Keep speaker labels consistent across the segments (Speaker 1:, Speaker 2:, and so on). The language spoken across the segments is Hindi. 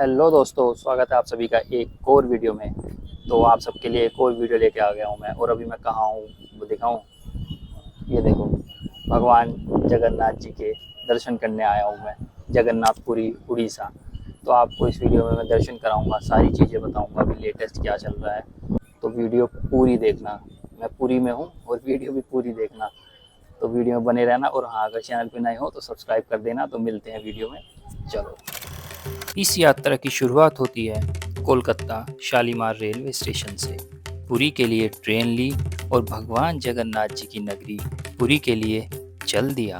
Speaker 1: हेलो दोस्तों, स्वागत है आप सभी का एक और वीडियो में। तो आप सबके लिए एक और वीडियो लेके आ गया हूँ मैं। और अभी मैं कहाँ हूँ वो दिखाऊँ? ये देखो, भगवान जगन्नाथ जी के दर्शन करने आया हूँ मैं, जगन्नाथपुरी उड़ीसा। तो आपको इस वीडियो में मैं दर्शन कराऊँगा, सारी चीज़ें बताऊँगा अभी लेटेस्ट क्या चल रहा है। तो वीडियो पूरी देखना। मैं पुरी में हूँ और वीडियो भी पूरी देखना। तो वीडियो में बने रहना। और हाँ, अगर चैनल पे नए हो तो सब्सक्राइब कर देना। तो मिलते हैं वीडियो में। चलो। इस यात्रा की शुरुआत होती है कोलकाता शालीमार रेलवे स्टेशन से। पुरी के लिए ट्रेन ली और भगवान जगन्नाथ जी की नगरी पुरी के लिए चल दिया।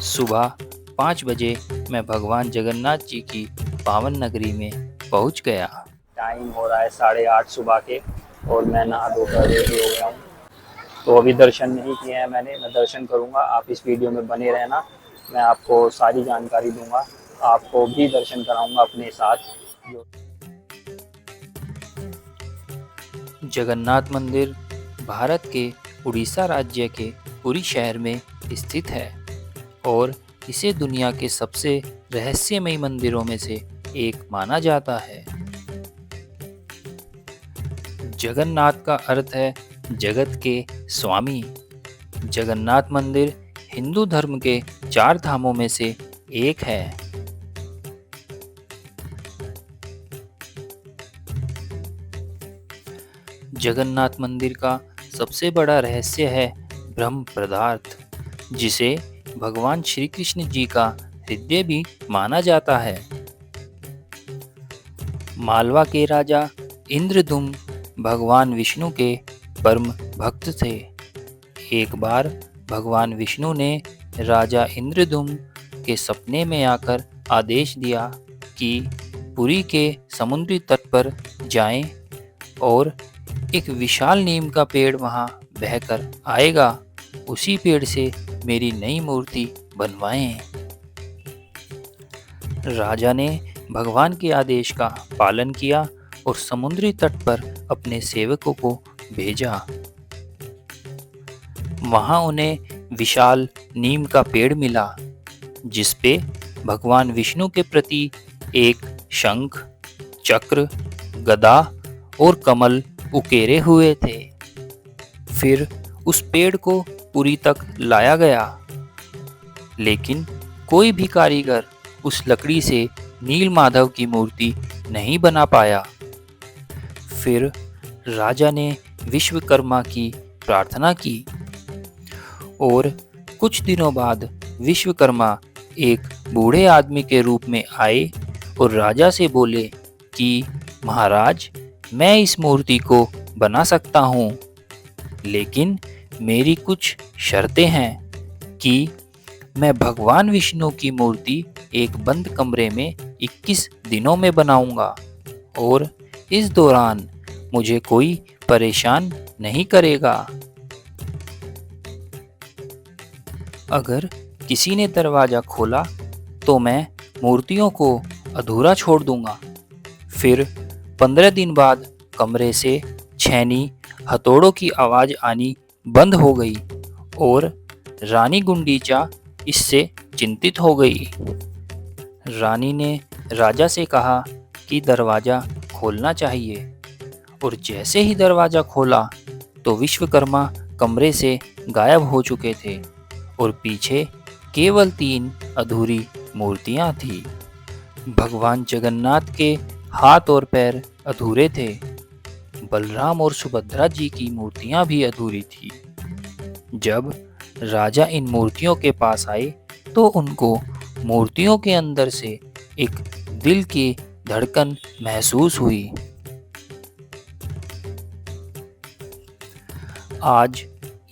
Speaker 1: सुबह 5 बजे मैं भगवान जगन्नाथ जी की पावन नगरी में पहुंच गया। टाइम हो रहा है 8:30 सुबह के और मैं नहा धोकर रेडी हो गया हूँ। तो अभी दर्शन नहीं किए हैं मैंने, मैं दर्शन करूँगा। आप इस वीडियो में बने रहना, मैं आपको सारी जानकारी दूंगा, आपको भी दर्शन कराऊंगा अपने साथ। जगन्नाथ मंदिर भारत के उड़ीसा राज्य के पुरी शहर में स्थित है और इसे दुनिया के सबसे रहस्यमयी मंदिरों में से एक माना जाता है। जगन्नाथ का अर्थ है जगत के स्वामी। जगन्नाथ मंदिर हिंदू धर्म के 4 धामों में से एक है। जगन्नाथ मंदिर का सबसे बड़ा रहस्य है ब्रह्म पदार्थ, जिसे भगवान श्री कृष्ण जी का हृदय भी माना जाता है। मालवा के राजा इंद्रदुम्न भगवान विष्णु के परम भक्त थे। एक बार भगवान विष्णु ने राजा इंद्रदुम्न के सपने में आकर आदेश दिया कि पुरी के समुद्री तट पर जाएं और एक विशाल नीम का पेड़ वहां बहकर आएगा, उसी पेड़ से मेरी नई मूर्ति बनवाएं। राजा ने भगवान के आदेश का पालन किया और समुद्री तट पर अपने सेवकों को भेजा। वहां उन्हें विशाल नीम का पेड़ मिला, जिस पे भगवान विष्णु के प्रति एक शंख, चक्र, गदा और कमल उकेरे हुए थे। फिर उस पेड़ को पुरी तक लाया गया, लेकिन कोई भी कारीगर उस लकड़ी से नील माधव की मूर्ति नहीं बना पाया। फिर राजा ने विश्वकर्मा की प्रार्थना की और कुछ दिनों बाद विश्वकर्मा एक बूढ़े आदमी के रूप में आए और राजा से बोले कि महाराज, मैं इस मूर्ति को बना सकता हूँ, लेकिन मेरी कुछ शर्तें हैं कि मैं भगवान विष्णु की मूर्ति एक बंद कमरे में 21 दिनों में बनाऊंगा और इस दौरान मुझे कोई परेशान नहीं करेगा। अगर किसी ने दरवाजा खोला तो मैं मूर्तियों को अधूरा छोड़ दूंगा। फिर 15 दिन बाद कमरे से छेनी हथौड़ों की आवाज आनी बंद हो गई और रानी गुंडीचा इससे चिंतित हो गई। रानी ने राजा से कहा कि दरवाजा खोलना चाहिए, और जैसे ही दरवाजा खोला तो विश्वकर्मा कमरे से गायब हो चुके थे और पीछे केवल 3 अधूरी मूर्तियां थी। भगवान जगन्नाथ के हाथ और पैर अधूरे थे। बलराम और सुभद्रा जी की मूर्तियां भी अधूरी थी। जब राजा इन मूर्तियों के पास आए तो उनको मूर्तियों के अंदर से एक दिल की धड़कन महसूस हुई। आज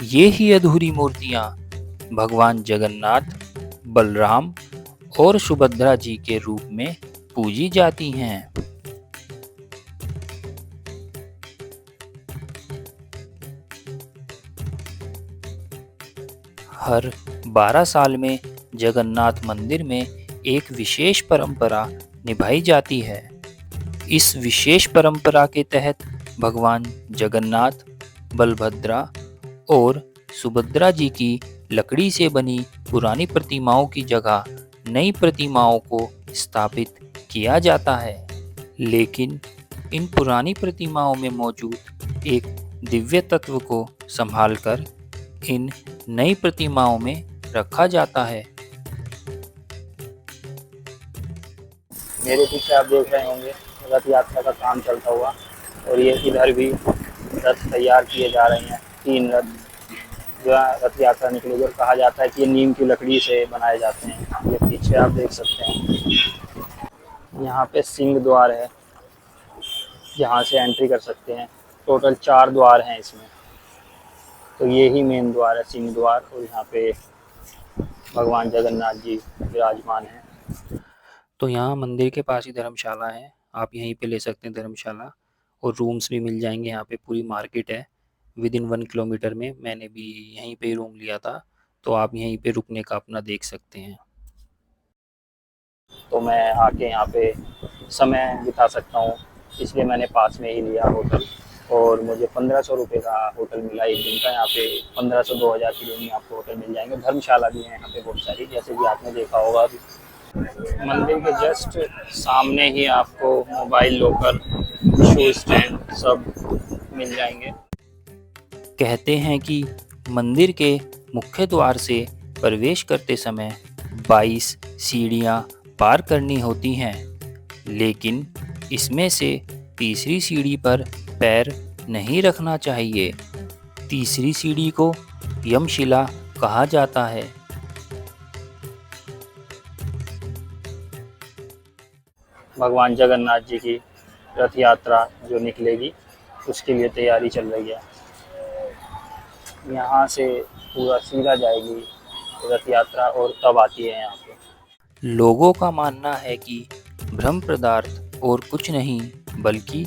Speaker 1: ये ही अधूरी मूर्तियां भगवान जगन्नाथ, बलराम और सुभद्रा जी के रूप में पूजी जाती हैं। हर 12 साल में जगन्नाथ मंदिर में एक विशेष परंपरा निभाई जाती है। इस विशेष परंपरा के तहत भगवान जगन्नाथ, बलभद्रा और सुभद्रा जी की लकड़ी से बनी पुरानी प्रतिमाओं की जगह नई प्रतिमाओं को स्थापित
Speaker 2: किया जाता है। लेकिन इन पुरानी प्रतिमाओं में मौजूद एक दिव्य तत्व को संभालकर इन नई प्रतिमाओं में रखा जाता है।
Speaker 1: मेरे पीछे आप देख रहे होंगे रथ यात्रा का काम चलता हुआ, और ये इधर भी रथ तैयार किए जा रहे हैं। 3 रथ जो है रथ यात्रा निकलेगी, और कहा जाता है कि ये नीम की लकड़ी से बनाए जाते हैं। ये पीछे आप देख सकते हैं। यहाँ पे सिंह द्वार है, जहाँ से एंट्री कर सकते हैं। टोटल 4 द्वार हैं इसमें, तो ये ही मेन द्वार है, सिंह द्वार। और यहाँ पे भगवान जगन्नाथ जी विराजमान हैं।
Speaker 2: तो यहाँ मंदिर के पास ही धर्मशाला है, आप यहीं पे ले सकते हैं धर्मशाला, और रूम्स भी मिल जाएंगे। यहाँ पे पूरी मार्केट है, विद इन 1 किलोमीटर में। मैंने भी यहीं पे रूम लिया था, तो आप यहीं पे रुकने का अपना देख सकते हैं।
Speaker 1: तो मैं आके यहाँ पे समय बिता सकता हूँ, इसलिए मैंने पास में ही लिया होटल। और मुझे 1500 रुपये का होटल मिला एक दिन का। यहाँ पे 1500-2000 की रूम में आपको होटल मिल जाएंगे। धर्मशाला भी है यहाँ पे बहुत सारी, जैसे कि आपने देखा होगा अभी। मंदिर के जस्ट सामने ही आपको मोबाइल लॉकर, शू स्टैंड सब मिल जाएंगे।
Speaker 2: कहते हैं कि मंदिर के मुख्य द्वार से प्रवेश करते समय 22 सीढ़ियाँ पार करनी होती हैं, लेकिन इसमें से तीसरी सीढ़ी पर पैर नहीं रखना चाहिए। तीसरी सीढ़ी को यमशिला कहा जाता है।
Speaker 1: भगवान जगन्नाथ जी की रथ यात्रा जो निकलेगी, उसके लिए तैयारी चल रही है। यहाँ से पूरा सीधा जाएगी रथ यात्रा, और तब आती है यहाँ पे।
Speaker 2: लोगों का मानना है कि ब्रह्म पदार्थ और कुछ नहीं बल्कि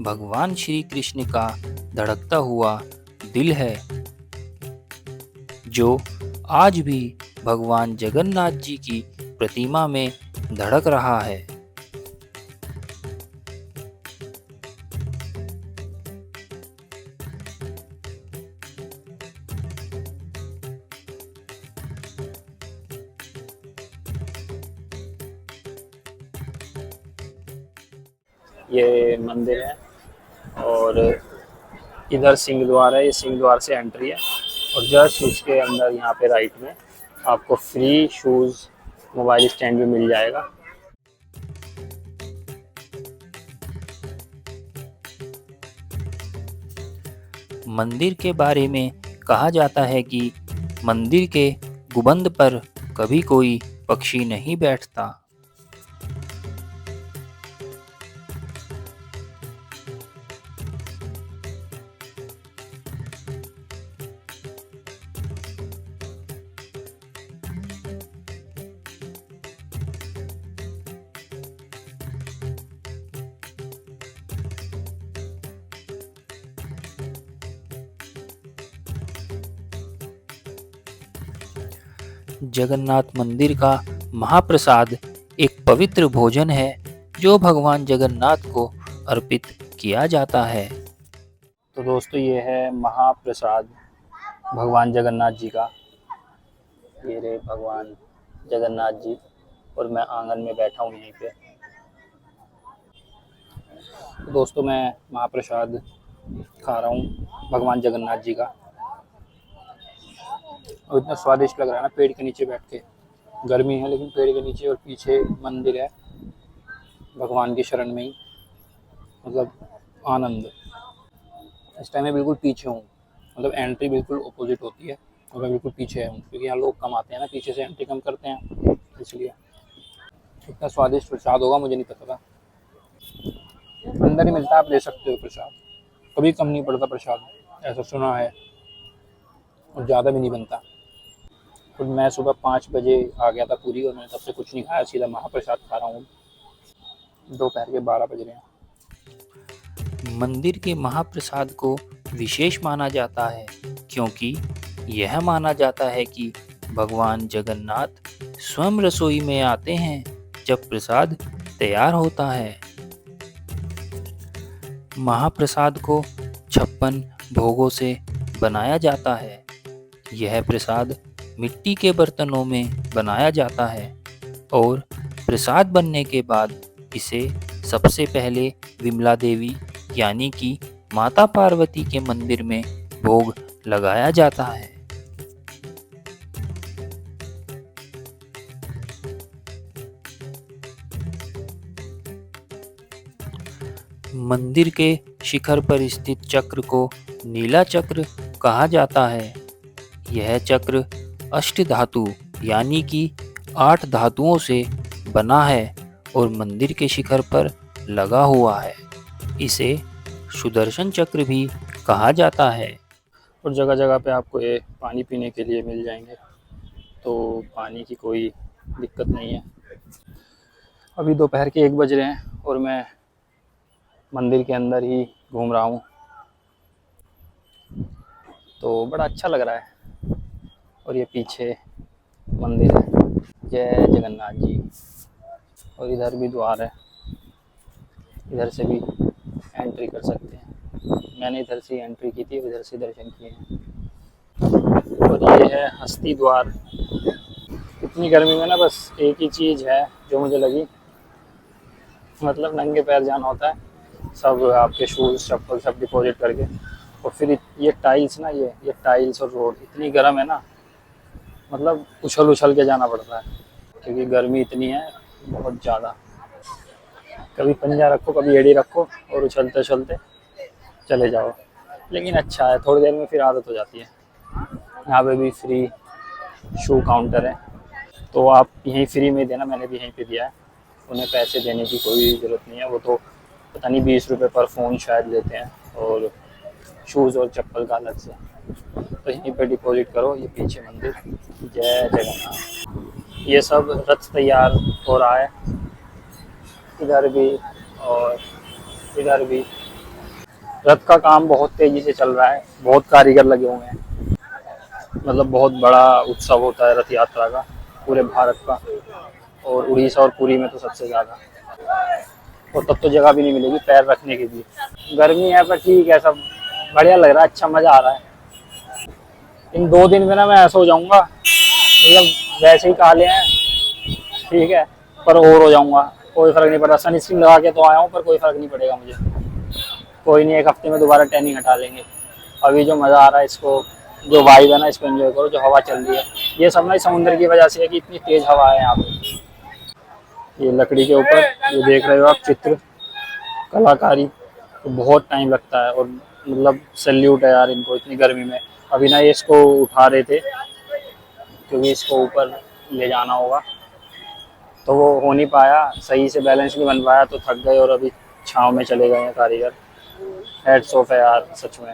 Speaker 2: भगवान श्री कृष्ण का धड़कता हुआ दिल है, जो आज भी भगवान जगन्नाथ जी की प्रतिमा में धड़क रहा है।
Speaker 1: ये मंदिर है, और इधर सिंह द्वार है। ये सिंह द्वार से एंट्री है, और जस्ट उसके अंदर यहाँ पे राइट में आपको फ्री शूज़, मोबाइल स्टैंड भी मिल जाएगा।
Speaker 2: मंदिर के बारे में कहा जाता है कि मंदिर के गुंबद पर कभी कोई पक्षी नहीं बैठता। जगन्नाथ मंदिर का महाप्रसाद एक पवित्र भोजन है जो भगवान जगन्नाथ को अर्पित किया जाता है।
Speaker 1: तो दोस्तों, ये है महाप्रसाद भगवान जगन्नाथ जी का। ये रहे भगवान जगन्नाथ जी, और मैं आंगन में बैठा हूँ यहीं पे। तो दोस्तों, मैं महाप्रसाद खा रहा हूँ भगवान जगन्नाथ जी का, और इतना स्वादिष्ट लग रहा है ना पेड़ के नीचे बैठ के। गर्मी है लेकिन पेड़ के नीचे, और पीछे मंदिर है भगवान की शरण में ही, मतलब आनंद। इस टाइम मैं बिल्कुल पीछे हूँ, मतलब एंट्री बिल्कुल अपोजिट होती है, और मैं बिल्कुल पीछे हूँ, क्योंकि यहाँ लोग कम आते हैं ना, पीछे से एंट्री कम करते हैं, इसलिए। इतना स्वादिष्ट प्रसाद होगा मुझे नहीं पता था। अंदर ही मिलता है, आप ले सकते हो प्रसाद, कभी कम नहीं पड़ता प्रसाद, ऐसा सुना है, और ज़्यादा भी नहीं बनता। तो मैं सुबह 5 बजे आ गया था पूरी, और मैंने तब से कुछ नहीं खाया, सीधा महाप्रसाद खा रहा हूँ। दोपहर के 12 बज रहे हैं।
Speaker 2: मंदिर के महाप्रसाद को विशेष माना जाता है, क्योंकि यह माना जाता है कि भगवान जगन्नाथ स्वयं रसोई में आते हैं जब प्रसाद तैयार होता है। महाप्रसाद को 56 भोगों से बनाया जाता है। यह प्रसाद मिट्टी के बर्तनों में बनाया जाता है, और प्रसाद बनने के बाद इसे सबसे पहले विमला देवी यानी कि माता पार्वती के मंदिर में भोग लगाया जाता है। मंदिर के शिखर पर स्थित चक्र को नीला चक्र कहा जाता है। यह चक्र अष्टधातु यानी कि 8 धातुओं से बना है और मंदिर के शिखर पर लगा हुआ है। इसे सुदर्शन चक्र भी कहा जाता है।
Speaker 1: और जगह जगह पे आपको ये पानी पीने के लिए मिल जाएंगे, तो पानी की कोई दिक्कत नहीं है। अभी दोपहर के 1 बज रहे हैं और मैं मंदिर के अंदर ही घूम रहा हूँ, तो बड़ा अच्छा लग रहा है। और ये पीछे मंदिर है, जय जगन्नाथ जी। और इधर भी द्वार है, इधर से भी एंट्री कर सकते हैं। मैंने इधर से एंट्री की थी, इधर से दर्शन किए हैं। और ये है हस्ती द्वार। इतनी गर्मी में ना बस एक ही चीज़ है जो मुझे लगी, मतलब नंगे पैर जाना होता है, सब आपके शूज़ चप्पल सब डिपॉजिट करके। और फिर ये टाइल्स ना, ये टाइल्स और रोड इतनी गर्म है ना, मतलब उछल उछल के जाना पड़ता है क्योंकि गर्मी इतनी है बहुत ज़्यादा। कभी पंजा रखो, कभी एड़ी रखो और उछलते उछलते चले जाओ। लेकिन अच्छा है, थोड़ी देर में फिर आदत हो जाती है। यहाँ पे भी फ्री शू काउंटर है, तो आप यहीं फ्री में देना, मैंने भी यहीं पे दिया है। उन्हें पैसे देने की कोई ज़रूरत नहीं है, वो तो पता नहीं 20 रुपये पर फ़ोन शायद लेते हैं, और शूज़ और चप्पल का अलग से। तो यहीं पे डिपॉजिट करो। ये पीछे मंदिर, जय जगन्नाथ। ये सब रथ तैयार हो रहा है, इधर भी और इधर भी। रथ का काम बहुत तेज़ी से चल रहा है, बहुत कारीगर लगे हुए हैं। मतलब बहुत बड़ा उत्सव होता है रथ यात्रा का पूरे भारत का, और उड़ीसा और पुरी में तो सबसे ज़्यादा। और तब तो जगह भी नहीं मिलेगी पैर रखने के लिए। गर्मी है पर ठीक है, सब बढ़िया लग रहा है, अच्छा मज़ा आ रहा है। इन 2 दिन में ना मैं ऐसा हो जाऊँगा, मतलब वैसे ही काले हैं ठीक है, पर और हो जाऊँगा, कोई फ़र्क नहीं पड़ता। सनस्क्रीन लगा के तो आया हूँ, पर कोई फ़र्क नहीं पड़ेगा मुझे। कोई नहीं, 1 हफ्ते में दोबारा टैनिंग हटा लेंगे। अभी जो मज़ा आ रहा है, इसको जो वाइब है ना, इसको एंजॉय करो। जो हवा चल रही है, ये सब ना समुद्र की वजह से है कि इतनी तेज़ हवा है यहाँ पे। ये लकड़ी के ऊपर ये देख रहे हो आप चित्र कलाकारी, तो बहुत टाइम लगता है। और मतलब सैल्यूट है यार इनको, इतनी गर्मी में। अभी ना ये इसको उठा रहे थे क्योंकि इसको ऊपर ले जाना होगा, तो वो हो नहीं पाया, सही से बैलेंस नहीं बन पाया, तो थक गए और अभी छाँव में चले गए हैं कारीगर। हेड्स ऑफ है यार सच में।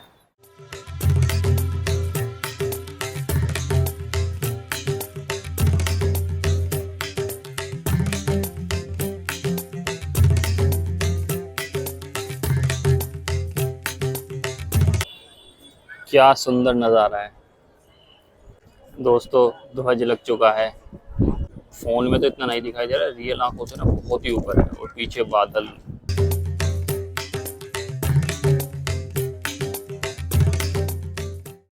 Speaker 1: क्या सुंदर नज़ारा है दोस्तों। ध्वज लग चुका है। फ़ोन में तो इतना नहीं दिखाई दे रहा है, रियल आंखों से ना बहुत ही ऊपर है। और पीछे बादल